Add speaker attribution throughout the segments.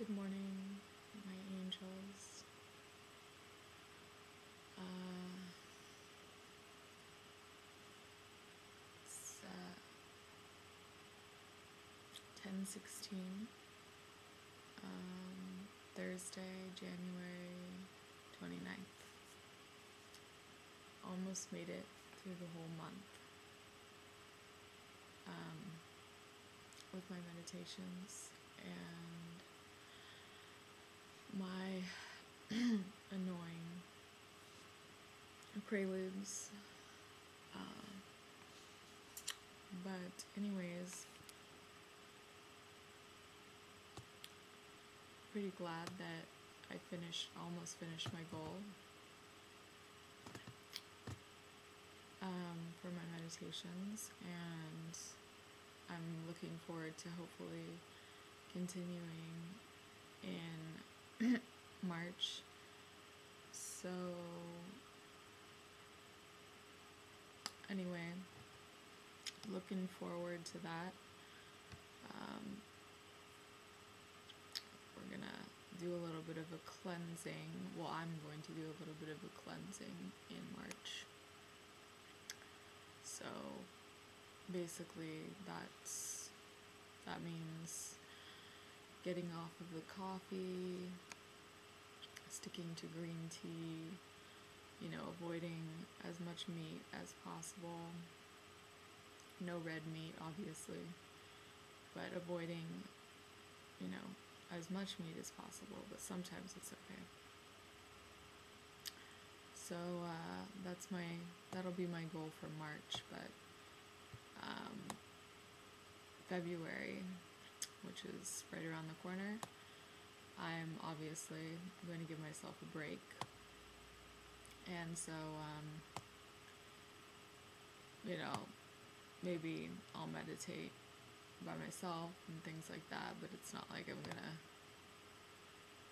Speaker 1: Good morning, my angels. It's 10:16, Thursday, January 29th. Almost made it through the whole month with my meditations and my annoying preludes. But anyways, pretty glad that I almost finished my goal for my meditations, and I'm looking forward to hopefully continuing in March. So anyway, looking forward to that. We're gonna do a little bit of a cleansing. Well, I'm going to do a little bit of a cleansing in March. So basically that means getting off of the coffee, sticking to green tea, avoiding as much meat as possible. No red meat, obviously, but avoiding, as much meat as possible, but sometimes it's okay. So that'll be my goal for March, but February, which is right around the corner, I'm obviously going to give myself a break. And so, maybe I'll meditate by myself and things like that, but it's not like I'm gonna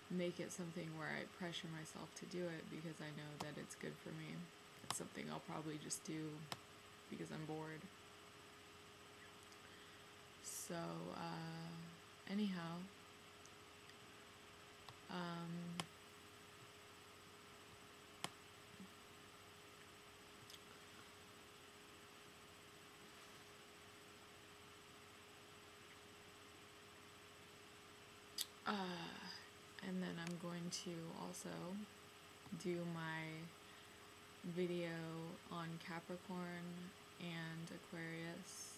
Speaker 1: make it something where I pressure myself to do it, because I know that it's good for me. It's something I'll probably just do because I'm bored. So, anyhow, and then I'm going to also do my video on Capricorn and Aquarius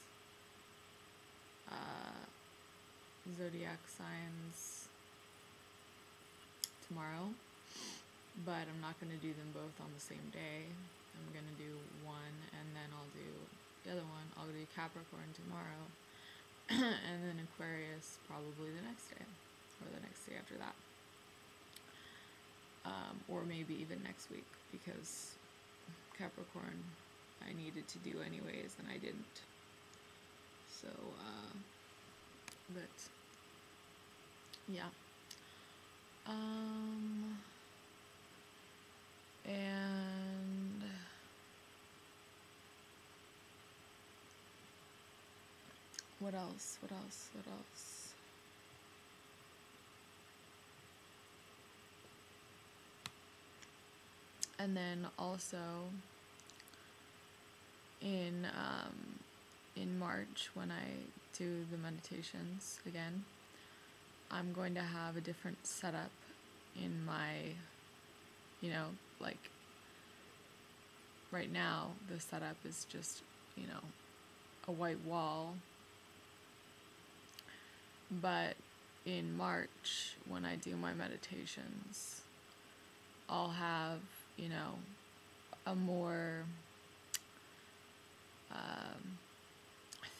Speaker 1: zodiac signs tomorrow, but I'm not going to do them both on the same day. I'm going to do one and then I'll do the other one. I'll do Capricorn tomorrow and then Aquarius probably the next day or the next day after that, or maybe even next week, because Capricorn I needed to do anyways and I didn't. So but yeah, and what else? And then also in March, when I do the meditations again, I'm going to have a different setup in my, like right now the setup is just, a white wall. But in March, when I do my meditations, I'll have, a more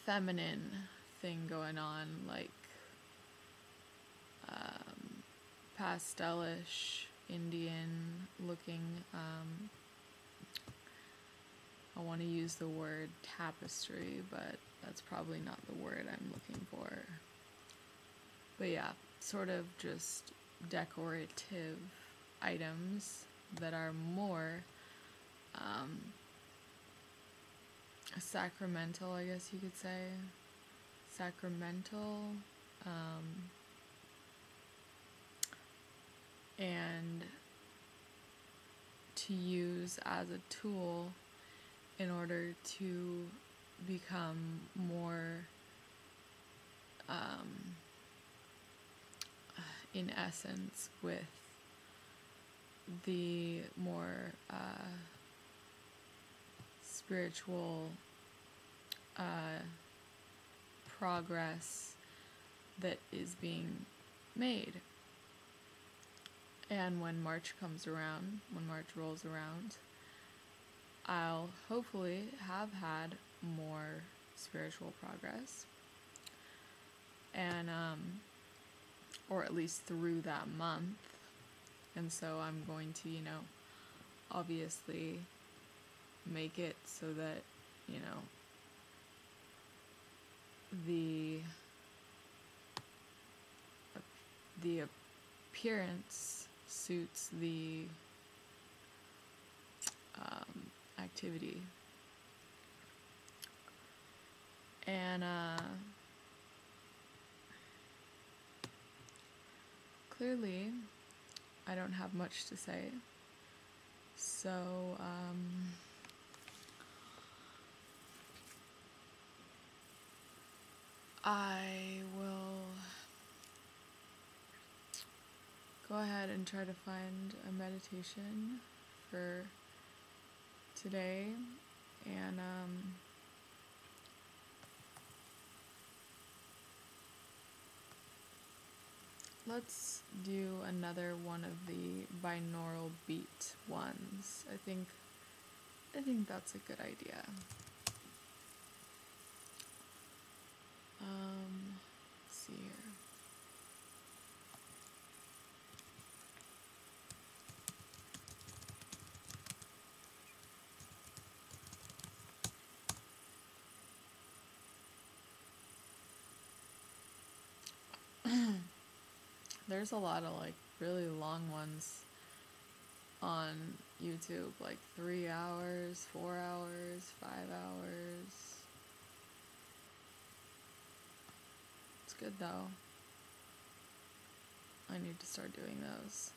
Speaker 1: feminine thing going on, like pastelish, Indian looking, I want to use the word tapestry, but that's probably not the word I'm looking for. But yeah, sort of just decorative items that are more sacramental, I guess you could say. Sacramental, and to use as a tool in order to become more in essence with the more spiritual progress that is being made. And when March comes around, when March rolls around, I'll hopefully have had more spiritual progress, and or at least through that month. And so I'm going to, obviously make it so that, the appearance suits the activity. And clearly I don't have much to say, so I will go ahead and try to find a meditation for today, and let's do another one of the binaural beat ones. I think that's a good idea. Let's see here. There's a lot of really long ones on YouTube, 3 hours, 4 hours, 5 hours. It's good though. I need to start doing those.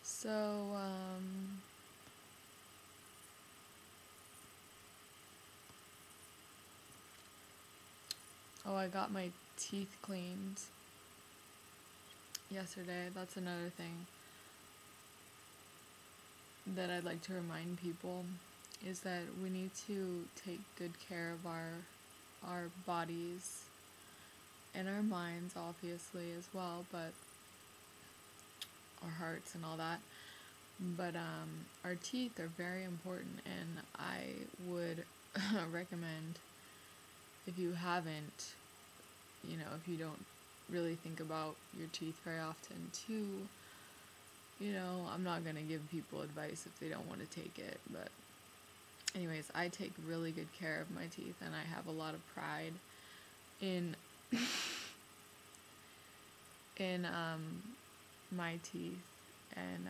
Speaker 1: So, I got my teeth cleaned yesterday. That's another thing that I'd like to remind people, is that we need to take good care of our bodies and our minds, obviously, as well, but our hearts and all that. But our teeth are very important, and I would recommend, if you haven't, if you don't really think about your teeth very often, to, I'm not going to give people advice if they don't want to take it, but anyways, I take really good care of my teeth, and I have a lot of pride in my teeth, and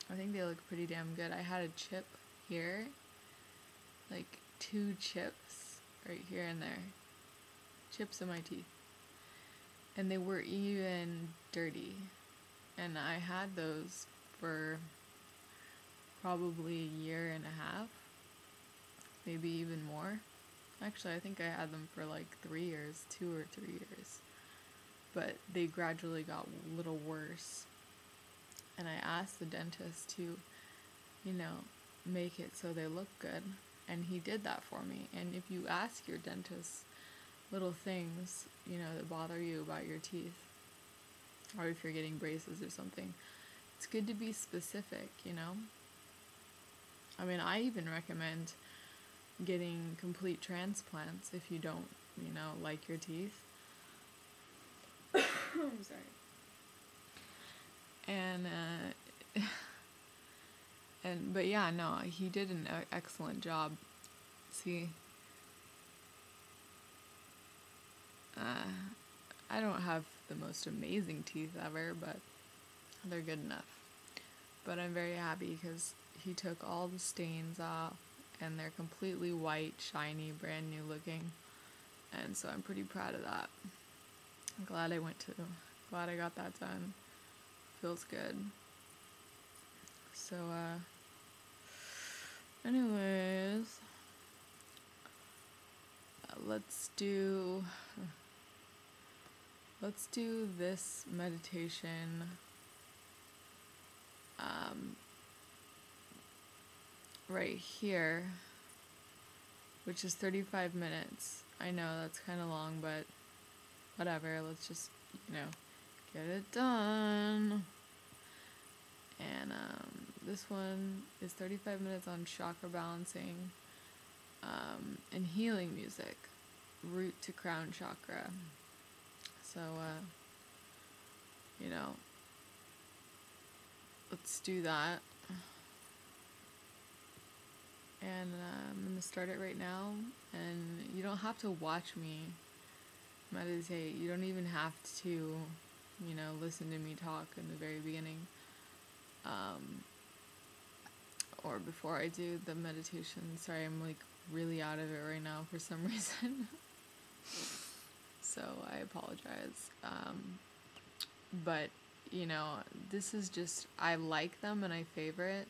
Speaker 1: I think they look pretty damn good. I had a chip here, 2 chips right here and there, chips in my teeth, and they were even dirty, and I had those for probably a year and a half, maybe even more. Actually, I think I had them for 3 years, 2 or 3 years, but they gradually got a little worse, and I asked the dentist to, make it so they look good, and he did that for me. And if you ask your dentist little things, that bother you about your teeth, or if you're getting braces or something, it's good to be specific, I mean, I even recommend getting complete transplants if you don't, like your teeth. I'm sorry. But yeah, no, he did an excellent job. See, I don't have the most amazing teeth ever, but they're good enough. But I'm very happy because he took all the stains off, and they're completely white, shiny, brand new looking. And so I'm pretty proud of that. I'm glad I got that done. Feels good. So, anyways, let's do this meditation right here, which is 35 minutes. I know that's kind of long, but whatever, let's just, get it done. And this one is 35 minutes on chakra balancing and healing music, root to crown chakra. So, let's do that. And I'm going to start it right now. And you don't have to watch me meditate. You don't even have to, listen to me talk in the very beginning. Or before I do the meditation. Sorry, I'm like really out of it right now for some reason. So I apologize. But, this is just, I like them and I favorite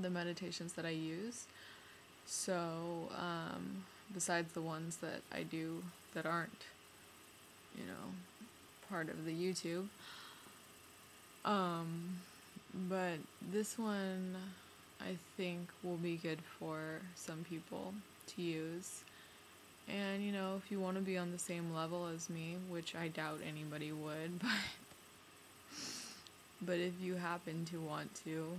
Speaker 1: the meditations that I use. So, besides the ones that I do that aren't, part of the YouTube. But this one I think will be good for some people to use. And, if you want to be on the same level as me, which I doubt anybody would, but if you happen to want to,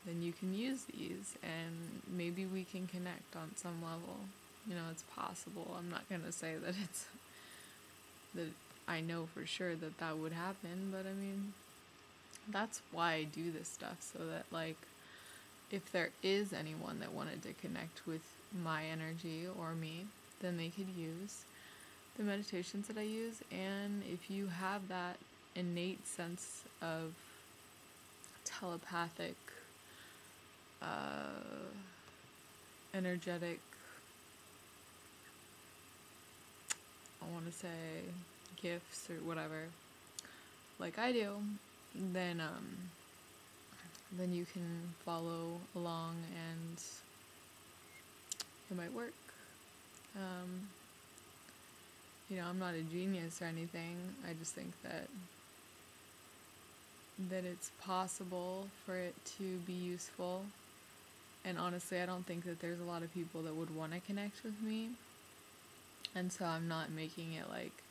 Speaker 1: then you can use these and maybe we can connect on some level. It's possible. I'm not going to say that that I know for sure that would happen, but I mean, that's why I do this stuff, so that, like, if there is anyone that wanted to connect with my energy or me, then they could use the meditations that I use. And if you have that innate sense of telepathic, energetic, I want to say gifts or whatever, like I do, then you can follow along and it might work. I'm not a genius or anything. I just think that it's possible for it to be useful. And honestly, I don't think that there's a lot of people that would want to connect with me. And so I'm not making it like,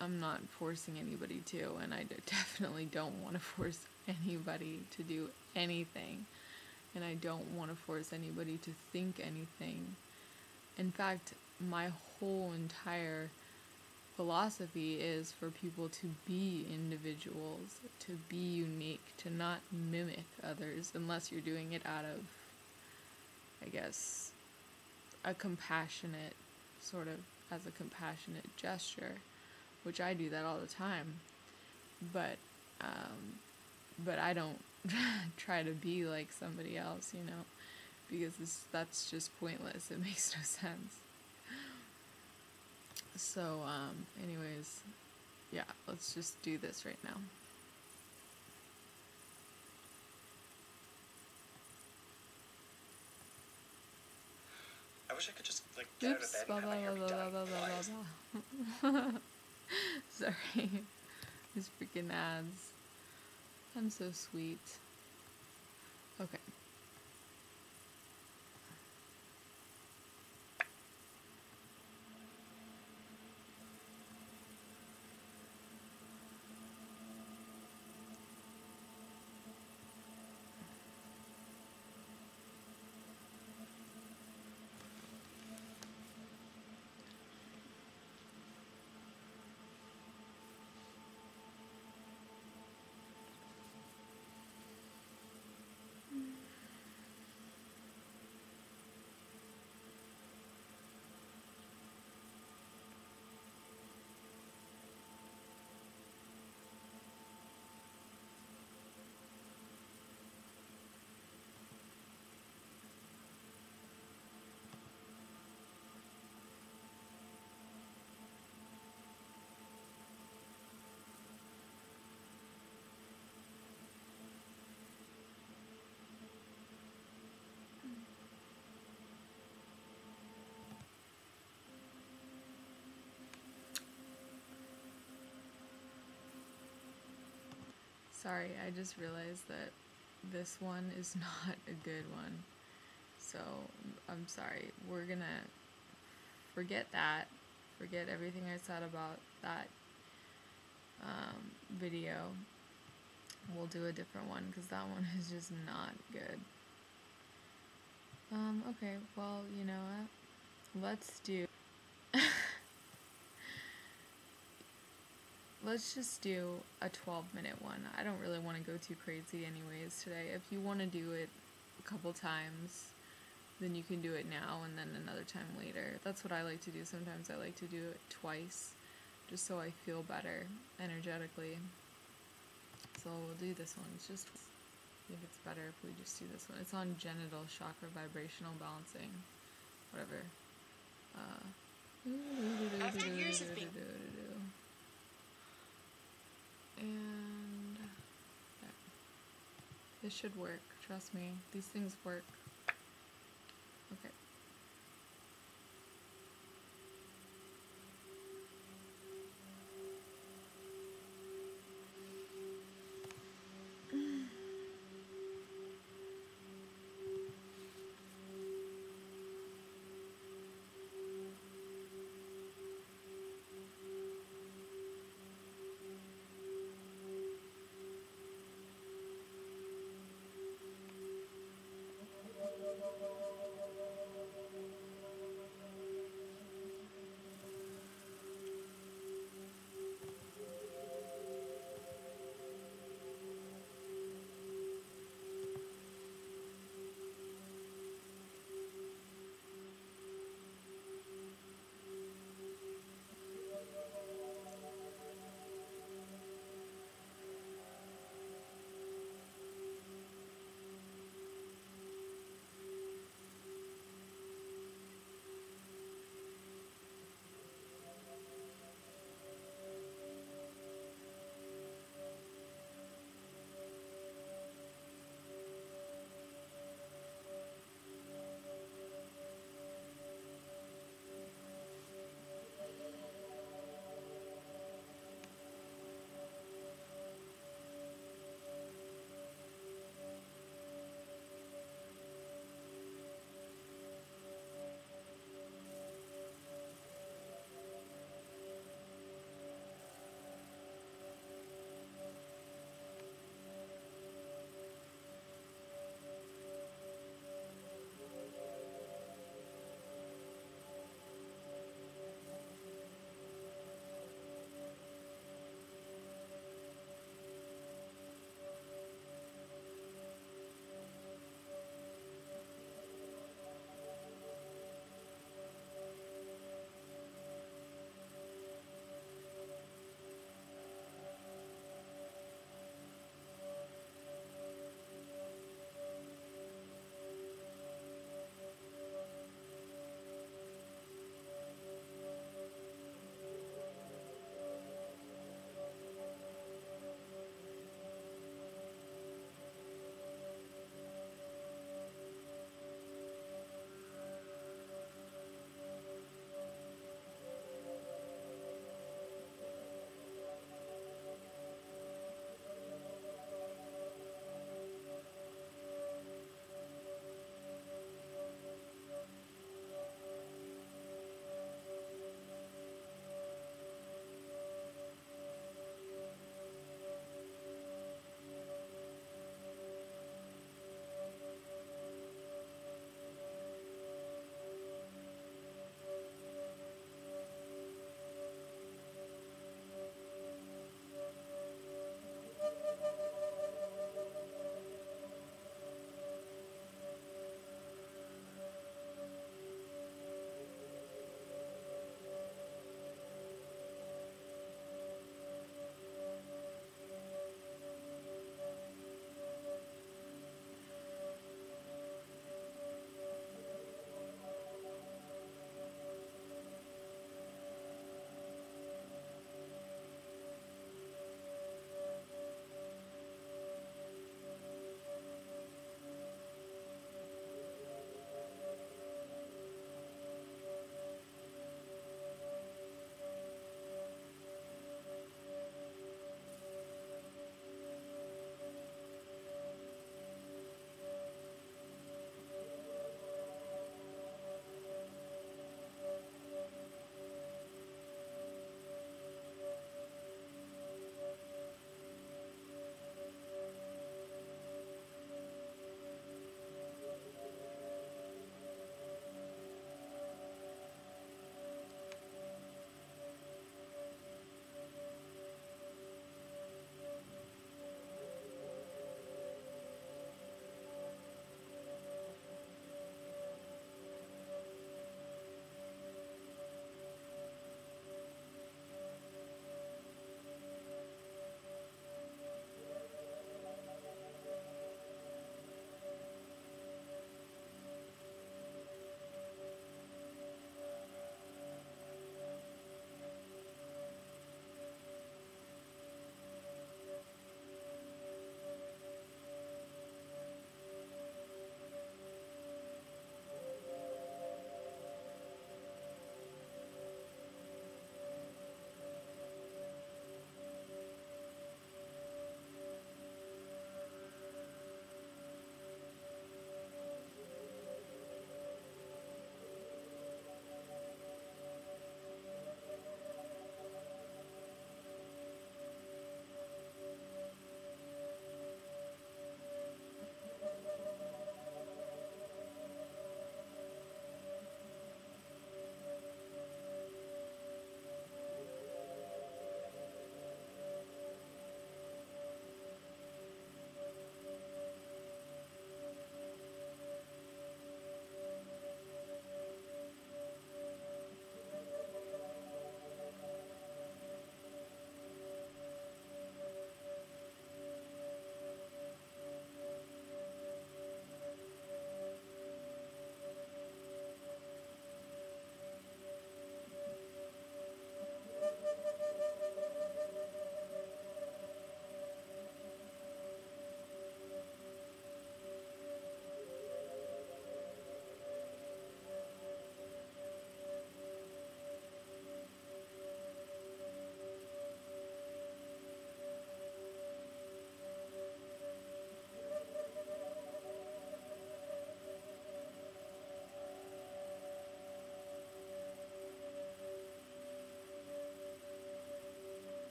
Speaker 1: I'm not forcing anybody to, and I definitely don't want to force anybody to do anything. And I don't want to force anybody to think anything. In fact, my whole entire philosophy is for people to be individuals, to be unique, to not mimic others, unless you're doing it out of, I guess, a compassionate, sort of as a compassionate gesture, which I do that all the time. But I don't try to be like somebody else, because that's just pointless. It makes no sense. So, anyways, yeah, let's just do this right now.
Speaker 2: I wish I could just, get out of bed and have my hair be done.
Speaker 1: Sorry. These freaking ads. I'm so sweet. Okay. Sorry, I just realized that this one is not a good one. So, I'm sorry. We're gonna forget that. Forget everything I said about that video. We'll do a different one because that one is just not good. Okay, well, you know what? Let's just do a 12-minute one. I don't really want to go too crazy anyways today. If you want to do it a couple times, then you can do it now and then another time later. That's what I like to do. Sometimes I like to do it twice, just so I feel better energetically. So we'll do this one. It's just, I think it's better if we just do this one. It's on genital chakra, vibrational balancing, whatever.
Speaker 2: After years of being...
Speaker 1: And there. This should work. Trust me. These things work. Okay.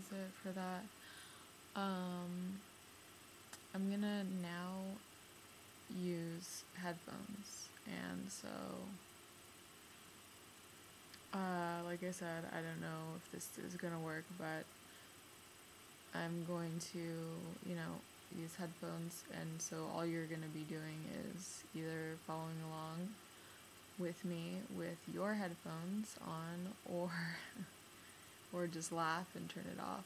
Speaker 1: was it for that. I'm gonna now use headphones, and so like I said, I don't know if this is gonna work, but I'm going to, use headphones, and so all you're gonna be doing is either following along with me with your headphones on, or or just laugh and turn it off,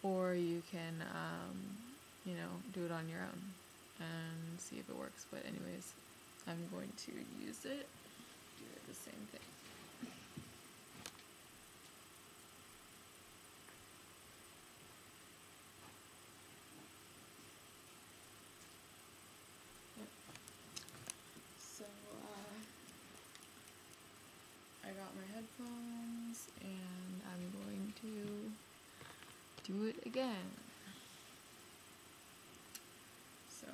Speaker 1: or you can do it on your own and see if it works. But anyways, I'm going to use it, do it the same thing. Yep. So I got my headphones, and I'm going to do it again. So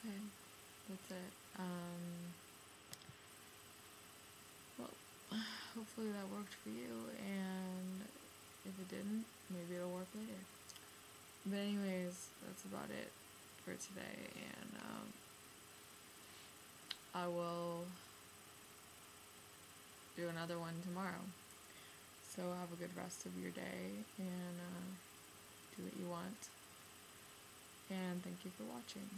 Speaker 1: Okay. That's it. Well, hopefully that worked for you, and if it didn't, maybe it'll work later. But anyways, that's about it for today, and I will do another one tomorrow. So have a good rest of your day, and do what you want. And thank you for watching.